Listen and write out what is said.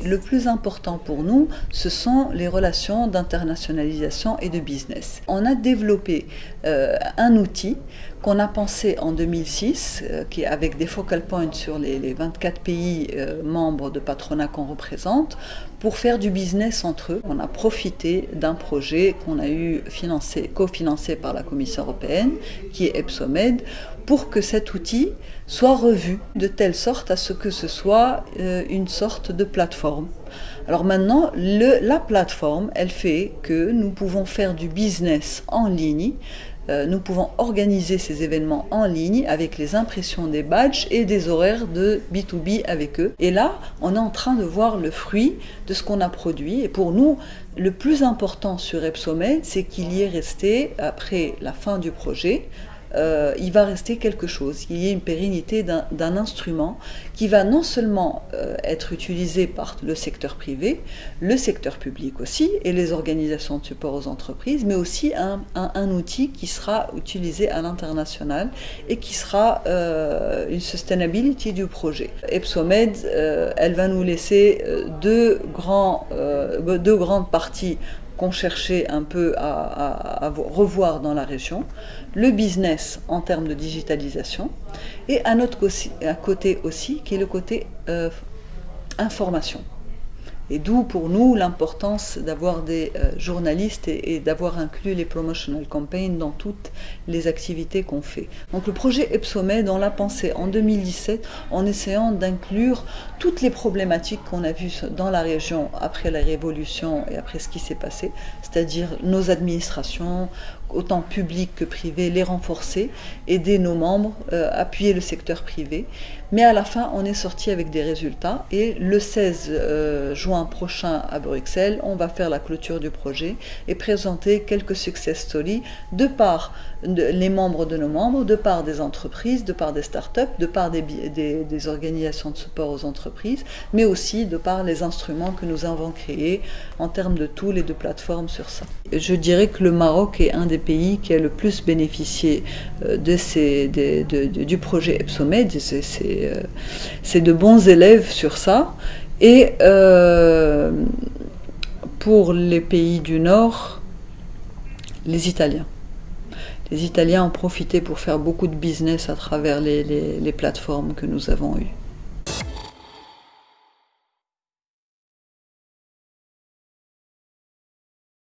Le plus important pour nous, ce sont les relations d'internationalisation et de business. On a développé un outil qu'on a pensé en 2006, qui est avec des focal points sur les 24 pays membres de patronat qu'on représente, pour faire du business entre eux. On a profité d'un projet qu'on a eu cofinancé par la Commission européenne, qui est EPSOMED, pour que cet outil soit revu de telle sorte à ce que ce soit une sorte de plateforme. Alors maintenant, la plateforme, elle fait que nous pouvons faire du business en ligne. Nous pouvons organiser ces événements en ligne avec les impressions des badges et des horaires de B2B avec eux. Et là, on est en train de voir le fruit de ce qu'on a produit. Et pour nous, le plus important sur EPSOMED, c'est qu'il y est resté, après la fin du projet, il va rester quelque chose, il y a une pérennité d'un instrument qui va non seulement être utilisé par le secteur privé, le secteur public aussi, et les organisations de support aux entreprises, mais aussi un outil qui sera utilisé à l'international et qui sera une sustainability du projet. EPSOMED, elle va nous laisser deux grandes parties qu'on cherchait un peu à revoir dans la région, le business en termes de digitalisation, et un autre côté aussi, qui est le côté information. Et d'où pour nous l'importance d'avoir des journalistes et d'avoir inclus les promotional campaigns dans toutes les activités qu'on fait. Donc le projet EPSOMED, on l'a pensé en 2017 en essayant d'inclure toutes les problématiques qu'on a vues dans la région après la révolution et après ce qui s'est passé, c'est-à-dire nos administrations, autant publiques que privées, les renforcer, aider nos membres, appuyer le secteur privé. Mais à la fin, on est sorti avec des résultats et le 16 juin prochain à Bruxelles, on va faire la clôture du projet et présenter quelques success stories de par les membres de nos membres, de par des entreprises, de par des startups, de par des organisations de support aux entreprises, mais aussi de par les instruments que nous avons créés en termes de tools et de plateformes sur ça. Je dirais que le Maroc est un des pays qui a le plus bénéficié du projet EPSOMED. C'est de bons élèves sur ça. Et pour les pays du Nord, les Italiens. Les Italiens ont profité pour faire beaucoup de business à travers les plateformes que nous avons eues.